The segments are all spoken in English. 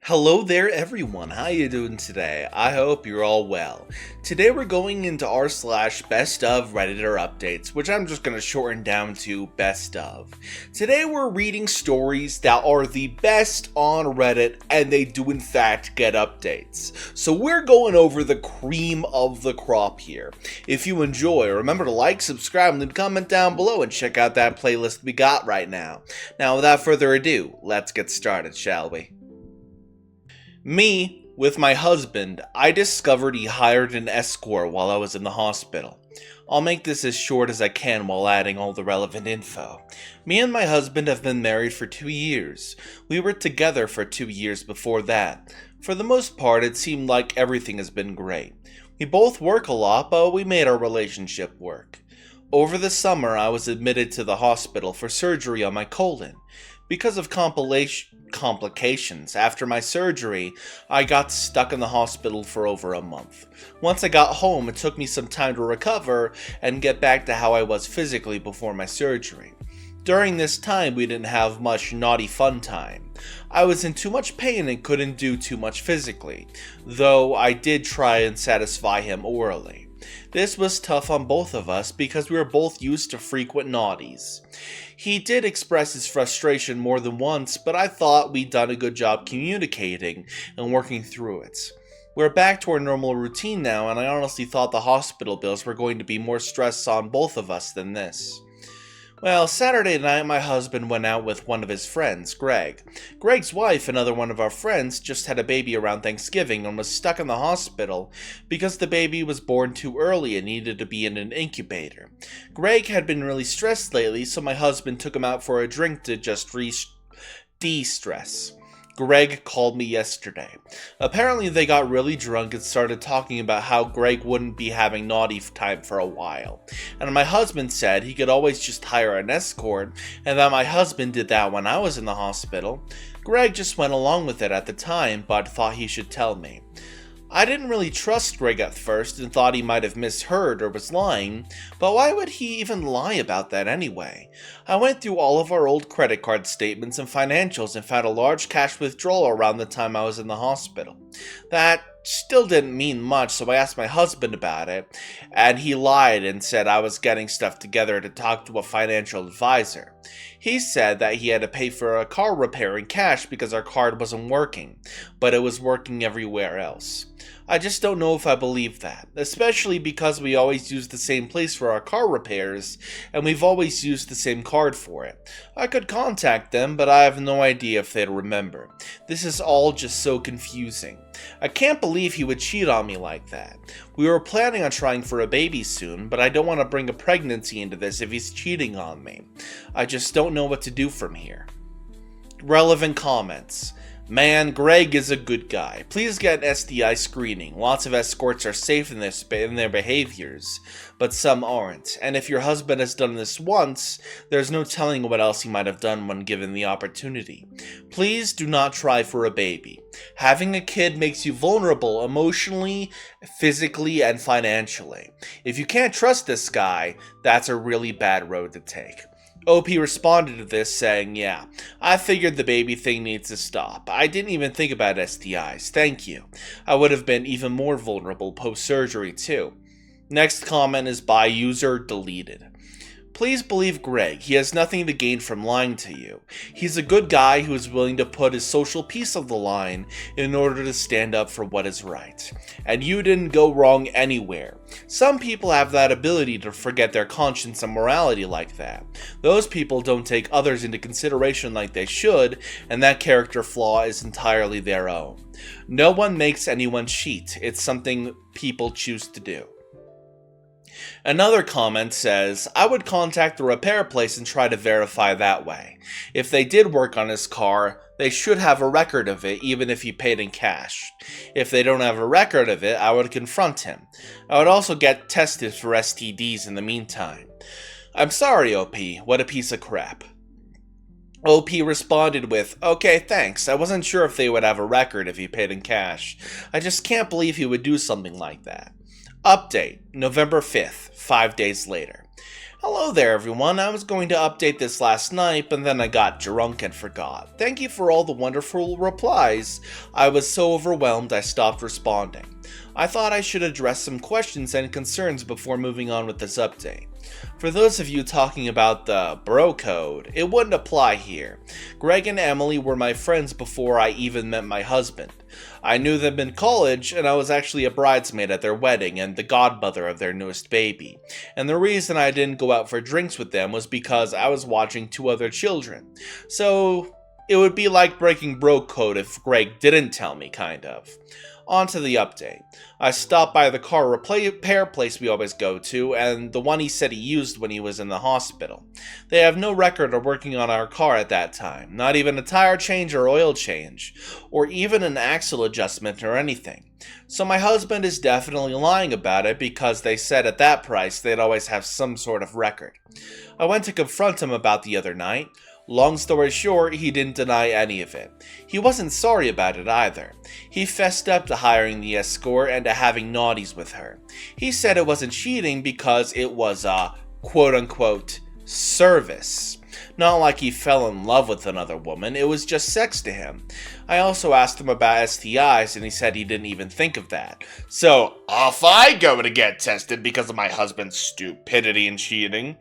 Hello there everyone, how you doing today? I hope you're all well. Today we're going into r/best of Redditor updates, which I'm just going to shorten down to best of. Today we're reading stories that are the best on Reddit and they do in fact get updates. So we're going over the cream of the crop here. If you enjoy, remember to like, subscribe, and leave a comment down below and check out that playlist we got right now. Now without further ado, let's get started, shall we? Me, with my husband, I discovered he hired an escort while I was in the hospital. I'll make this as short as I can while adding all the relevant info. Me and my husband have been married for 2 years. We were together for 2 years before that. For the most part, it seemed like everything has been great. We both work a lot, but we made our relationship work. Over the summer, I was admitted to the hospital for surgery on my colon. Because of complications after my surgery, I got stuck in the hospital for over a month. Once I got home, it took me some time to recover and get back to how I was physically before my surgery. During this time, we didn't have much naughty fun time. I was in too much pain and couldn't do too much physically, though I did try and satisfy him orally. This was tough on both of us because we were both used to frequent naughties. He did express his frustration more than once, but I thought we'd done a good job communicating and working through it. We're back to our normal routine now, and I honestly thought the hospital bills were going to be more stress on both of us than this. Well, Saturday night my husband went out with one of his friends, Greg. Greg's wife, another one of our friends, just had a baby around Thanksgiving and was stuck in the hospital because the baby was born too early and needed to be in an incubator. Greg had been really stressed lately, so my husband took him out for a drink to just de-stress. Greg called me yesterday. Apparently they got really drunk and started talking about how Greg wouldn't be having naughty time for a while. And my husband said he could always just hire an escort, and that my husband did that when I was in the hospital. Greg just went along with it at the time, but thought he should tell me. I didn't really trust Greg at first and thought he might have misheard or was lying, but why would he even lie about that anyway? I went through all of our old credit card statements and financials and found a large cash withdrawal around the time I was in the hospital. That still didn't mean much, so I asked my husband about it, and he lied and said I was getting stuff together to talk to a financial advisor. He said that he had to pay for a car repair in cash because our card wasn't working, but it was working everywhere else. I just don't know if I believe that, especially because we always use the same place for our car repairs, and we've always used the same card for it. I could contact them, but I have no idea if they'd remember. This is all just so confusing. I can't believe he would cheat on me like that. We were planning on trying for a baby soon, but I don't want to bring a pregnancy into this if he's cheating on me. I just don't know what to do from here. Relevant comments. Man, Greg is a good guy. Please get an STI screening. Lots of escorts are safe in their behaviors, but some aren't. And if your husband has done this once, there's no telling what else he might have done when given the opportunity. Please do not try for a baby. Having a kid makes you vulnerable emotionally, physically, and financially. If you can't trust this guy, that's a really bad road to take. OP responded to this saying, yeah, I figured the baby thing needs to stop. I didn't even think about STIs, thank you. I would have been even more vulnerable post-surgery too. Next comment is by user deleted. Please believe Greg, he has nothing to gain from lying to you. He's a good guy who is willing to put his social piece on the line in order to stand up for what is right. And you didn't go wrong anywhere. Some people have that ability to forget their conscience and morality like that. Those people don't take others into consideration like they should, and that character flaw is entirely their own. No one makes anyone cheat, it's something people choose to do. Another comment says, I would contact the repair place and try to verify that way. If they did work on his car, they should have a record of it even if he paid in cash. If they don't have a record of it, I would confront him. I would also get tested for STDs in the meantime. I'm sorry, OP, what a piece of crap. OP responded with, okay, thanks. I wasn't sure if they would have a record if he paid in cash. I just can't believe he would do something like that. Update, November 5th, 5 days later. Hello there, everyone. I was going to update this last night, but then I got drunk and forgot. Thank you for all the wonderful replies. I was so overwhelmed I stopped responding. I thought I should address some questions and concerns before moving on with this update. For those of you talking about the bro code, it wouldn't apply here. Greg and Emily were my friends before I even met my husband. I knew them in college, and I was actually a bridesmaid at their wedding and the godmother of their newest baby. And the reason I didn't go out for drinks with them was because I was watching 2 other children. So it would be like breaking bro code if Greg didn't tell me, kind of. On to the update. I stopped by the car repair place we always go to, and the one he said he used when he was in the hospital. They have no record of working on our car at that time, not even a tire change or oil change, or even an axle adjustment or anything. So my husband is definitely lying about it because they said at that price they'd always have some sort of record. I went to confront him about the other night. Long story short, he didn't deny any of it. He wasn't sorry about it either. He fessed up to hiring the escort and to having naughties with her. He said it wasn't cheating because it was a quote-unquote service. Not like he fell in love with another woman, it was just sex to him. I also asked him about STIs and he said he didn't even think of that. So, off I go to get tested because of my husband's stupidity and cheating.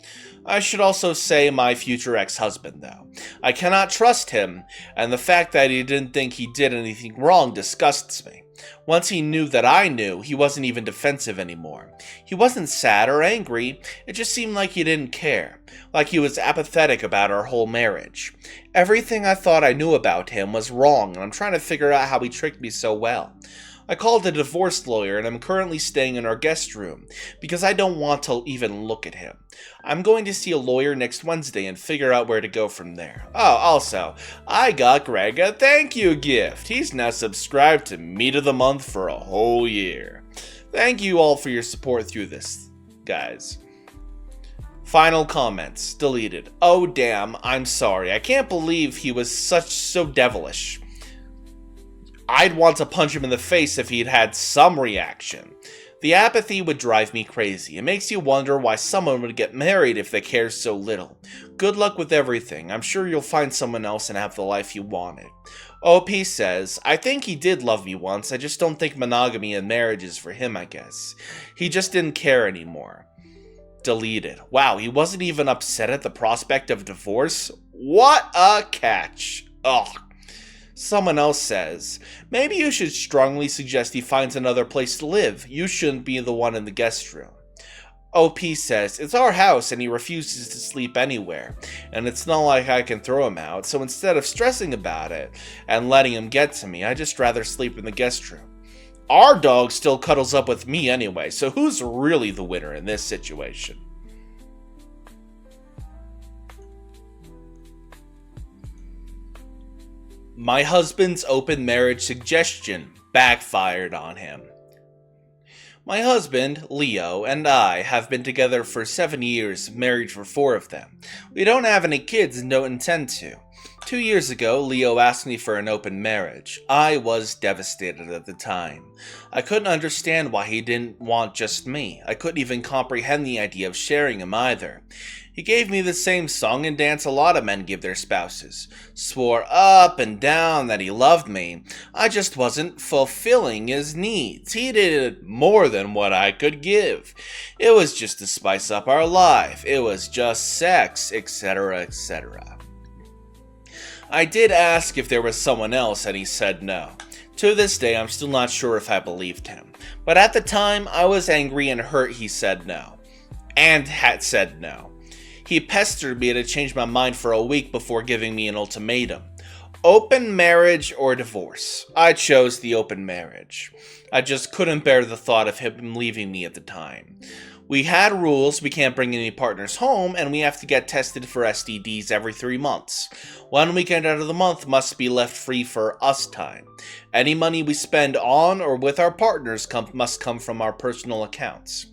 I should also say my future ex-husband, though. I cannot trust him, and the fact that he didn't think he did anything wrong disgusts me. Once he knew that I knew, he wasn't even defensive anymore. He wasn't sad or angry, it just seemed like he didn't care, like he was apathetic about our whole marriage. Everything I thought I knew about him was wrong, and I'm trying to figure out how he tricked me so well. I called a divorce lawyer and I'm currently staying in our guest room because I don't want to even look at him. I'm going to see a lawyer next Wednesday and figure out where to go from there. Oh, also, I got Greg a thank you gift. He's now subscribed to Meat of the Month for a whole year. Thank you all for your support through this, guys. Final comments. Deleted. Oh damn, I'm sorry. I can't believe he was so devilish. I'd want to punch him in the face if he'd had some reaction. The apathy would drive me crazy. It makes you wonder why someone would get married if they care so little. Good luck with everything. I'm sure you'll find someone else and have the life you wanted. OP says, I think he did love me once. I just don't think monogamy and marriage is for him, I guess. He just didn't care anymore. Deleted. Wow, he wasn't even upset at the prospect of divorce? What a catch. Ugh. Someone else says, maybe you should strongly suggest he finds another place to live. You shouldn't be the one in the guest room. OP says, it's our house and he refuses to sleep anywhere, and it's not like I can throw him out, so instead of stressing about it and letting him get to me, I'd just rather sleep in the guest room. Our dog still cuddles up with me anyway, so who's really the winner in this situation? My husband's open marriage suggestion backfired on him. My husband, Leo, and I have been together for 7 years, married for 4 of them. We don't have any kids and don't intend to. 2 years ago, Leo asked me for an open marriage. I was devastated at the time. I couldn't understand why he didn't want just me. I couldn't even comprehend the idea of sharing him either. He gave me the same song and dance a lot of men give their spouses. Swore up and down that he loved me. I just wasn't fulfilling his needs. He did more than what I could give. It was just to spice up our life. It was just sex, etc., etc. I did ask if there was someone else and he said no. To this day, I'm still not sure if I believed him. But at the time, I was angry and hurt he said no. And had said no. He pestered me to change my mind for a week before giving me an ultimatum. Open marriage or divorce? I chose the open marriage. I just couldn't bear the thought of him leaving me at the time. We had rules: we can't bring any partners home, and we have to get tested for STDs every 3 months. 1 weekend out of the month must be left free for us time. Any money we spend on or with our partners must come from our personal accounts.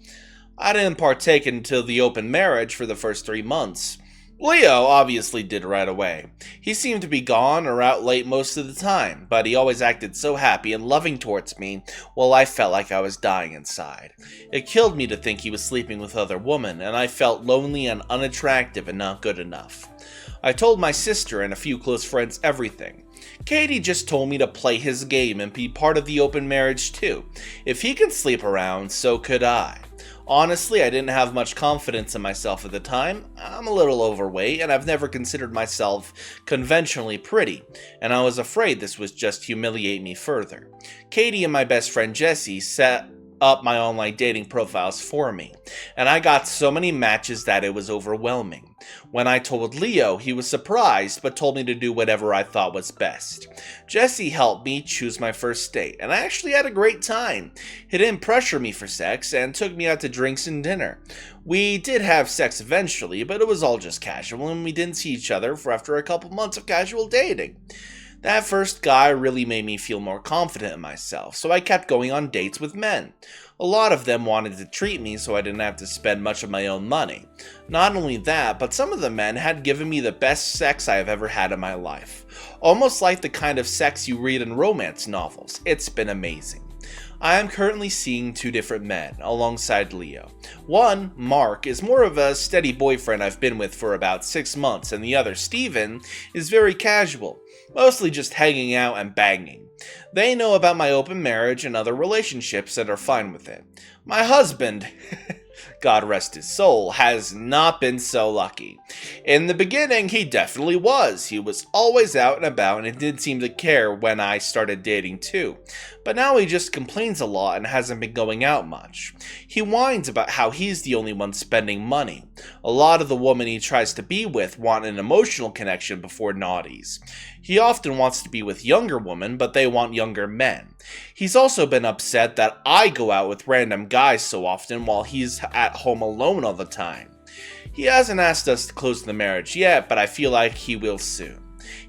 I didn't partake until the open marriage for the first 3 months. Leo obviously did right away. He seemed to be gone or out late most of the time, but he always acted so happy and loving towards me while I felt like I was dying inside. It killed me to think he was sleeping with other women, and I felt lonely and unattractive and not good enough. I told my sister and a few close friends everything. Katie just told me to play his game and be part of the open marriage too. If he can sleep around, so could I. Honestly, I didn't have much confidence in myself at the time. I'm a little overweight, and I've never considered myself conventionally pretty, and I was afraid this would just humiliate me further. Katie and my best friend Jessie set up my online dating profiles for me, and I got so many matches that it was overwhelming. When I told Leo, he was surprised, but told me to do whatever I thought was best. Jessie helped me choose my first date, and I actually had a great time. He didn't pressure me for sex, and took me out to drinks and dinner. We did have sex eventually, but it was all just casual, and we didn't see each other for after a couple months of casual dating. That first guy really made me feel more confident in myself, so I kept going on dates with men. A lot of them wanted to treat me so I didn't have to spend much of my own money. Not only that, but some of the men had given me the best sex I have ever had in my life. Almost like the kind of sex you read in romance novels. It's been amazing. I am currently seeing two different men, alongside Leo. One, Mark, is more of a steady boyfriend I've been with for about 6 months, and the other, Steven, is very casual, mostly just hanging out and banging. They know about my open marriage and other relationships and are fine with it. My husband, God rest his soul, has not been so lucky. In the beginning, he definitely was. He was always out and about and didn't seem to care when I started dating too. But now he just complains a lot and hasn't been going out much. He whines about how he's the only one spending money. A lot of the women he tries to be with want an emotional connection before naughties. He often wants to be with younger women, but they want younger men. He's also been upset that I go out with random guys so often while he's at home alone all the time. He hasn't asked us to close the marriage yet, but I feel like he will soon.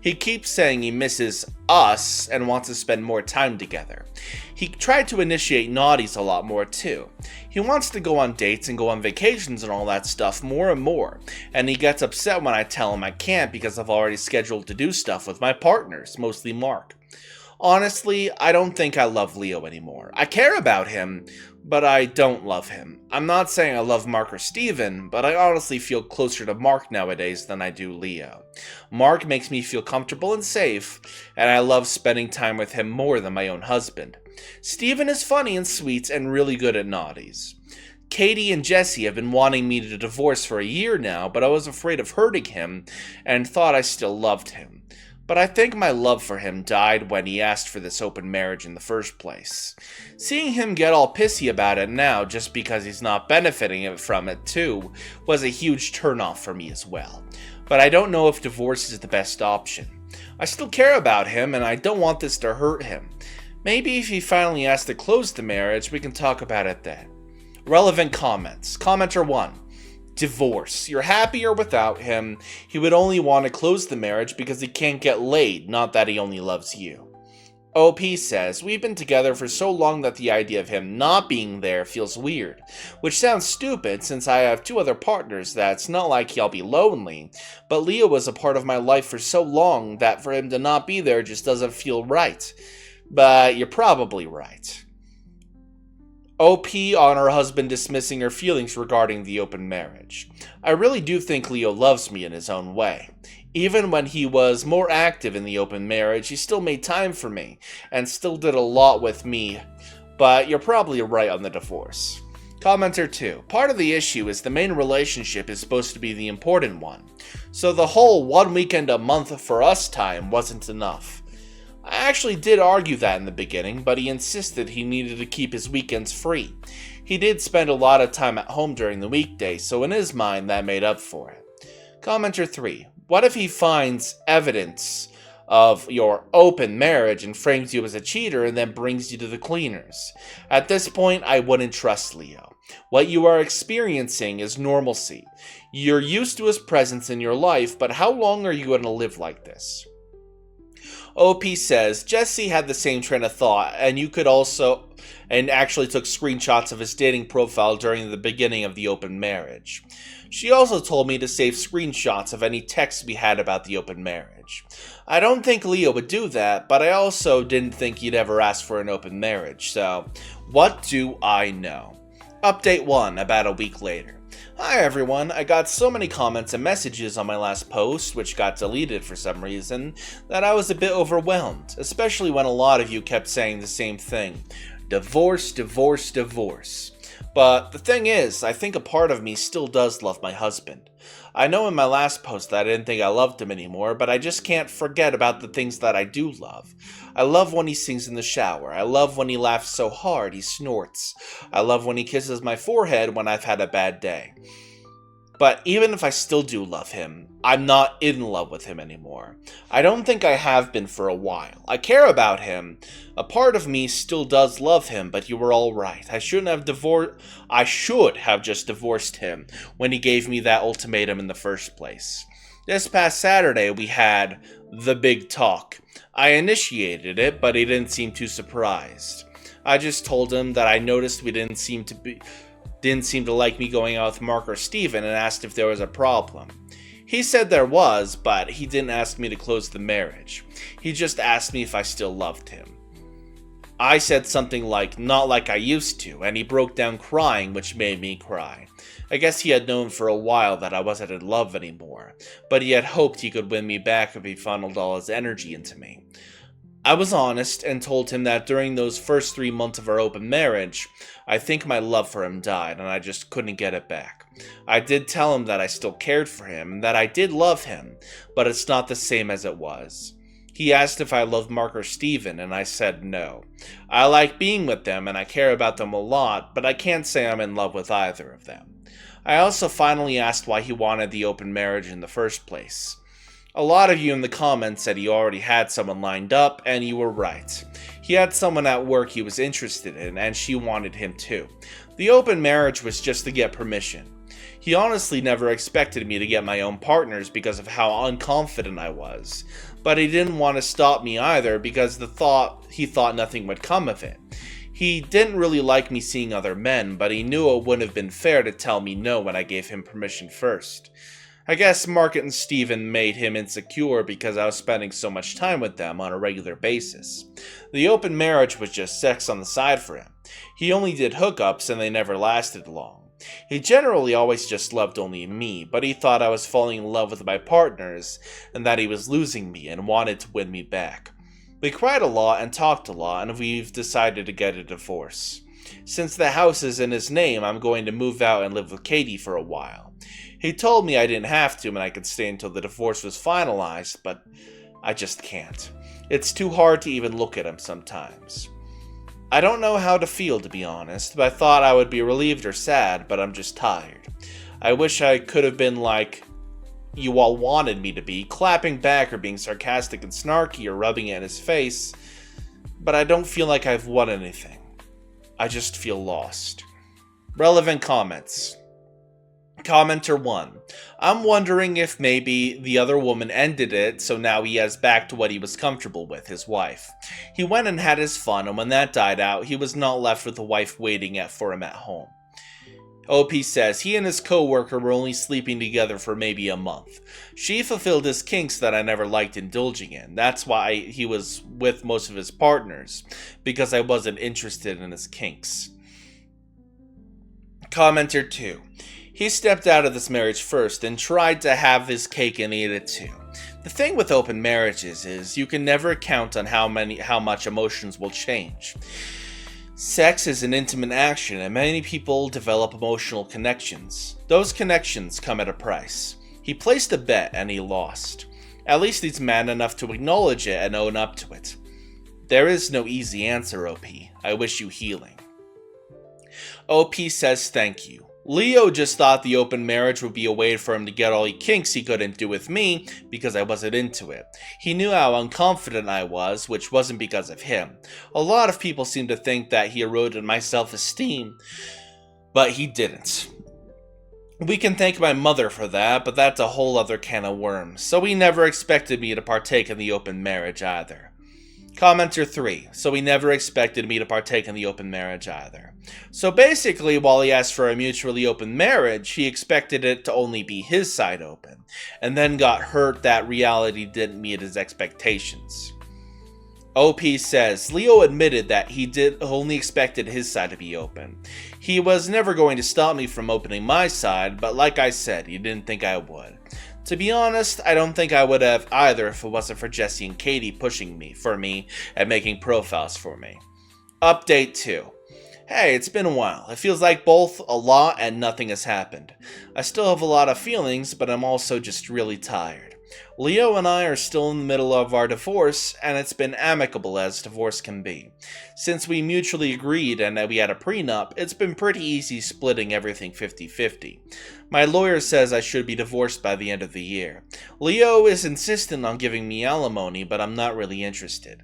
He keeps saying he misses us and wants to spend more time together. He tried to initiate naughties a lot more too. He wants to go on dates and go on vacations and all that stuff more and more, and he gets upset when I tell him I can't because I've already scheduled to do stuff with my partners, mostly Mark. Honestly, I don't think I love Leo anymore. I care about him, but I don't love him. I'm not saying I love Mark or Steven, but I honestly feel closer to Mark nowadays than I do Leo. Mark makes me feel comfortable and safe, and I love spending time with him more than my own husband. Steven is funny and sweet and really good at naughties. Katie and Jessie have been wanting me to divorce for a year now, but I was afraid of hurting him and thought I still loved him. But I think my love for him died when he asked for this open marriage in the first place. Seeing him get all pissy about it now just because he's not benefiting from it too was a huge turnoff for me as well. But I don't know if divorce is the best option. I still care about him and I don't want this to hurt him. Maybe if he finally asks to close the marriage, we can talk about it then. Relevant comments. Commenter 1. Divorce. You're happier without him. He would only want to close the marriage because he can't get laid, not that he only loves you. OP says, we've been together for so long that the idea of him not being there feels weird, which sounds stupid since I have 2 other partners that it's not like I'll be lonely, but Leo was a part of my life for so long that for him to not be there just doesn't feel right. But you're probably right. OP on her husband dismissing her feelings regarding the open marriage. I really do think Leo loves me in his own way. Even when he was more active in the open marriage, he still made time for me, and still did a lot with me, but you're probably right on the divorce. Commenter 2. Part of the issue is the main relationship is supposed to be the important one, so the whole 1 weekend a month for us time wasn't enough. I actually did argue that in the beginning, but he insisted he needed to keep his weekends free. He did spend a lot of time at home during the weekdays, so in his mind that made up for it. Commenter 3. What if he finds evidence of your open marriage and frames you as a cheater and then brings you to the cleaners? At this point, I wouldn't trust Leo. What you are experiencing is normalcy. You're used to his presence in your life, but how long are you going to live like this? OP says, Jesse had the same train of thought, and actually took screenshots of his dating profile during the beginning of the open marriage. She also told me to save screenshots of any texts we had about the open marriage. I don't think Leo would do that, but I also didn't think he'd ever ask for an open marriage, so what do I know? Update 1, about a week later. Hi everyone, I got so many comments and messages on my last post, which got deleted for some reason, that I was a bit overwhelmed, especially when a lot of you kept saying the same thing. Divorce, divorce, divorce. But the thing is, I think a part of me still does love my husband. I know in my last post that I didn't think I loved him anymore, but I just can't forget about the things that I do love. I love when he sings in the shower. I love when he laughs so hard he snorts. I love when he kisses my forehead when I've had a bad day. But even if I still do love him, I'm not in love with him anymore. I don't think I have been for a while. I care about him. A part of me still does love him, but you were all right. I should have just divorced him when he gave me that ultimatum in the first place. This past Saturday, we had the big talk. I initiated it, but he didn't seem too surprised. I just told him that I noticed we didn't seem to like me going out with Mark or Steven, and asked if there was a problem. He said there was, but he didn't ask me to close the marriage. He just asked me if I still loved him. I said something like, not like I used to, and he broke down crying, which made me cry. I guess he had known for a while that I wasn't in love anymore, but he had hoped he could win me back if he funneled all his energy into me. I was honest and told him that during those first 3 months of our open marriage, I think my love for him died and I just couldn't get it back. I did tell him that I still cared for him and that I did love him, but it's not the same as it was. He asked if I loved Mark or Steven, and I said no. I like being with them and I care about them a lot, but I can't say I'm in love with either of them. I also finally asked why he wanted the open marriage in the first place. A lot of you in the comments said he already had someone lined up, and you were right. He had someone at work he was interested in, and she wanted him too. The open marriage was just to get permission. He honestly never expected me to get my own partners because of how unconfident I was, but he didn't want to stop me either because he thought nothing would come of it. He didn't really like me seeing other men, but he knew it wouldn't have been fair to tell me no when I gave him permission first. I guess Mark and Steven made him insecure because I was spending so much time with them on a regular basis. The open marriage was just sex on the side for him. He only did hookups and they never lasted long. He generally always just loved only me, but he thought I was falling in love with my partners and that he was losing me and wanted to win me back. We cried a lot and talked a lot, and we've decided to get a divorce. Since the house is in his name, I'm going to move out and live with Katie for a while. He told me I didn't have to and I could stay until the divorce was finalized, but I just can't. It's too hard to even look at him sometimes. I don't know how to feel, to be honest, but I thought I would be relieved or sad, but I'm just tired. I wish I could have been like you all wanted me to be, clapping back or being sarcastic and snarky or rubbing it in his face, but I don't feel like I've won anything. I just feel lost. Relevant comments. Commenter 1. I'm wondering if maybe the other woman ended it, so now he has back to what he was comfortable with, his wife. He went and had his fun, and when that died out, he was not left with a wife waiting for him at home. OP says he and his co-worker were only sleeping together for maybe a month. She fulfilled his kinks that I never liked indulging in. That's why he was with most of his partners, because I wasn't interested in his kinks. Commenter 2. He stepped out of this marriage first and tried to have his cake and eat it too. The thing with open marriages is you can never count on how much emotions will change. Sex is an intimate action, and many people develop emotional connections. Those connections come at a price. He placed a bet and he lost. At least he's man enough to acknowledge it and own up to it. There is no easy answer, OP. I wish you healing. OP says thank you. Leo just thought the open marriage would be a way for him to get all he kinks he couldn't do with me because I wasn't into it. He knew how unconfident I was, which wasn't because of him. A lot of people seem to think that he eroded my self-esteem, but he didn't. We can thank my mother for that, but that's a whole other can of worms, so he never expected me to partake in the open marriage either. Commenter 3, so he never expected me to partake in the open marriage either. So basically, while he asked for a mutually open marriage, he expected it to only be his side open, and then got hurt that reality didn't meet his expectations. OP says, Leo admitted that he only expected his side to be open. He was never going to stop me from opening my side, but like I said, he didn't think I would. To be honest, I don't think I would have either if it wasn't for Jesse and Katie pushing for me and making profiles for me. Update 2. Hey, it's been a while. It feels like both a lot and nothing has happened. I still have a lot of feelings, but I'm also just really tired. Leo and I are still in the middle of our divorce, and it's been amicable as divorce can be. Since we mutually agreed and we had a prenup, it's been pretty easy splitting everything 50-50. My lawyer says I should be divorced by the end of the year. Leo is insistent on giving me alimony, but I'm not really interested.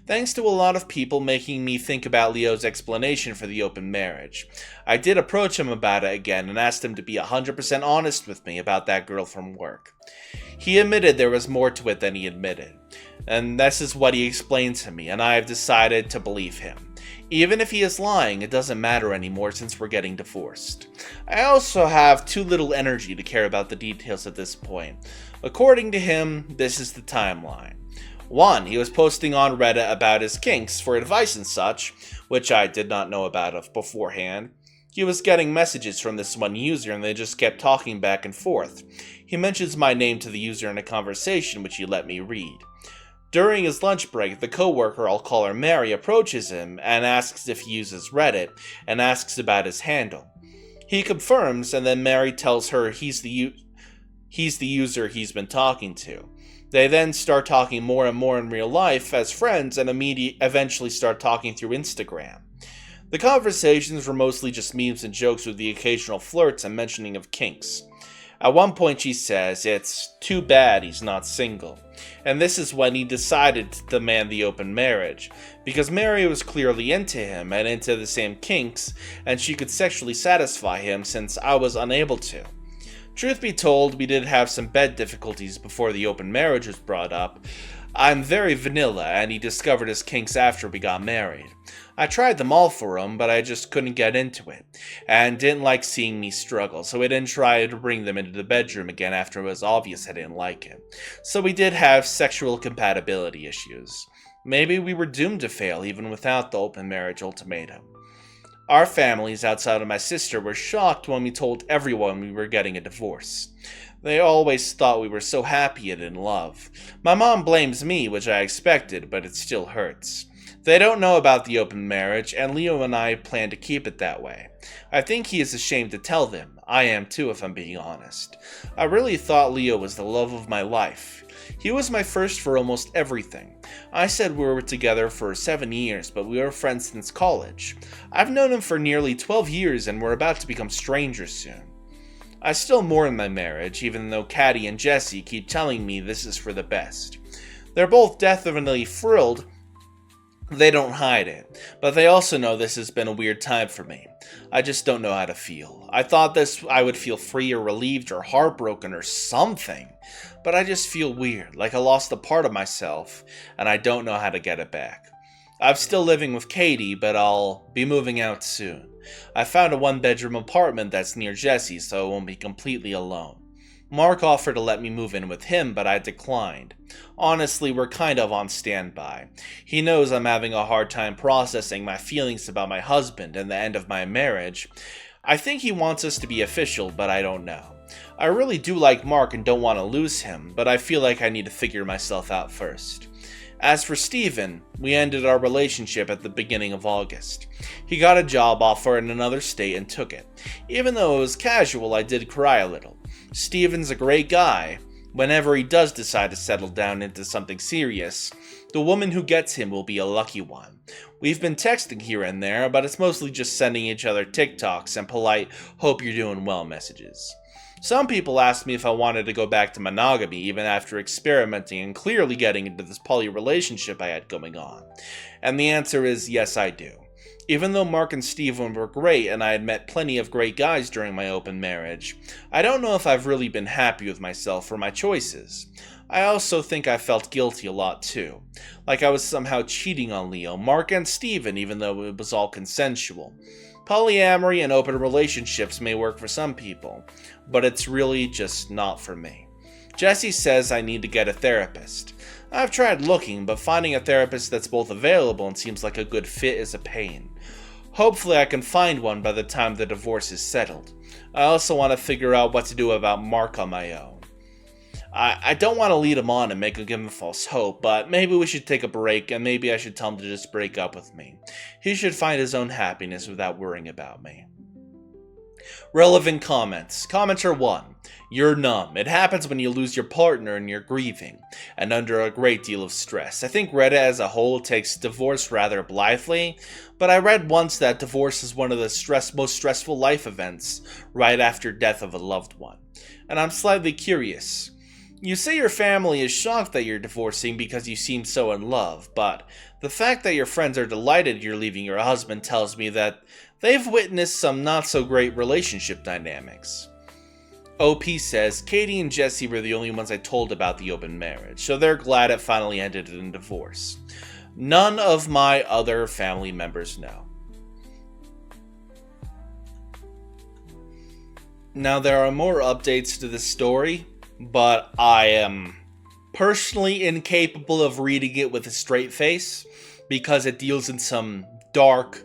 Thanks to a lot of people making me think about Leo's explanation for the open marriage. I did approach him about it again and asked him to be 100% honest with me about that girl from work. He admitted there was more to it than he admitted, and this is what he explained to me, and I have decided to believe him. Even if he is lying, it doesn't matter anymore since we're getting divorced. I also have too little energy to care about the details at this point. According to him, this is the timeline. 1. He was posting on Reddit about his kinks for advice and such, which I did not know about beforehand. He was getting messages from this one user and they just kept talking back and forth. He mentions my name to the user in a conversation which he let me read. During his lunch break, the coworker, I'll call her Mary, approaches him and asks if he uses Reddit and asks about his handle. He confirms, and then Mary tells her he's the user he's been talking to. They then start talking more and more in real life as friends and eventually start talking through Instagram. The conversations were mostly just memes and jokes with the occasional flirts and mentioning of kinks. At one point she says it's too bad he's not single, and this is when he decided to demand the open marriage, because Mary was clearly into him and into the same kinks, and she could sexually satisfy him since I was unable to. Truth be told, we did have some bed difficulties before the open marriage was brought up. I'm very vanilla, and he discovered his kinks after we got married. I tried them all for him, but I just couldn't get into it, and didn't like seeing me struggle, so I didn't try to bring them into the bedroom again after it was obvious I didn't like it. So we did have sexual compatibility issues. Maybe we were doomed to fail even without the open marriage ultimatum. Our families, outside of my sister, were shocked when we told everyone we were getting a divorce. They always thought we were so happy and in love. My mom blames me, which I expected, but it still hurts. They don't know about the open marriage, and Leo and I plan to keep it that way. I think he is ashamed to tell them. I am too, if I'm being honest. I really thought Leo was the love of my life. He was my first for almost everything. I said we were together for 7 years, but we were friends since college. I've known him for nearly 12 years, and we're about to become strangers soon. I still mourn my marriage, even though Caddy and Jesse keep telling me this is for the best. They're both definitely thrilled. They don't hide it, but they also know this has been a weird time for me. I just don't know how to feel. I thought I would feel free or relieved or heartbroken or something, but I just feel weird, like I lost a part of myself, and I don't know how to get it back. I'm still living with Katie, but I'll be moving out soon. I found a 1-bedroom apartment that's near Jesse's, so I won't be completely alone. Mark offered to let me move in with him, but I declined. Honestly, we're kind of on standby. He knows I'm having a hard time processing my feelings about my husband and the end of my marriage. I think he wants us to be official, but I don't know. I really do like Mark and don't want to lose him, but I feel like I need to figure myself out first. As for Steven, we ended our relationship at the beginning of August. He got a job offer in another state and took it. Even though it was casual, I did cry a little. Steven's a great guy. Whenever he does decide to settle down into something serious, the woman who gets him will be a lucky one. We've been texting here and there, but it's mostly just sending each other TikToks and polite "hope you're doing well" messages. Some people asked me if I wanted to go back to monogamy even after experimenting and clearly getting into this poly relationship I had going on. And the answer is yes, I do. Even though Mark and Steven were great and I had met plenty of great guys during my open marriage, I don't know if I've really been happy with myself or my choices. I also think I felt guilty a lot too, like I was somehow cheating on Leo, Mark, and Steven even though it was all consensual. Polyamory and open relationships may work for some people, but it's really just not for me. Jesse says I need to get a therapist. I've tried looking, but finding a therapist that's both available and seems like a good fit is a pain. Hopefully I can find one by the time the divorce is settled. I also want to figure out what to do about Mark on my own. I don't want to lead him on and make him give him false hope, but maybe we should take a break and maybe I should tell him to just break up with me. He should find his own happiness without worrying about me. Relevant comments. Commenter 1. You're numb. It happens when you lose your partner and you're grieving, and under a great deal of stress. I think Reddit as a whole takes divorce rather blithely, but I read once that divorce is one of the most stressful life events right after death of a loved one. And I'm slightly curious. You say your family is shocked that you're divorcing because you seem so in love, but the fact that your friends are delighted you're leaving your husband tells me that they've witnessed some not so great relationship dynamics. OP says, Katie and Jesse were the only ones I told about the open marriage, so they're glad it finally ended in divorce. None of my other family members know. Now there are more updates to this story, but I am personally incapable of reading it with a straight face because it deals in some dark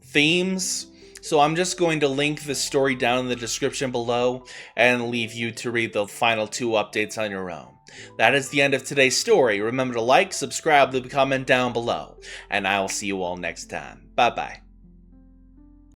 themes. So I'm just going to link the story down in the description below and leave you to read the final 2 updates on your own. That is the end of today's story. Remember to like, subscribe, leave a comment down below, and I'll see you all next time. Bye bye.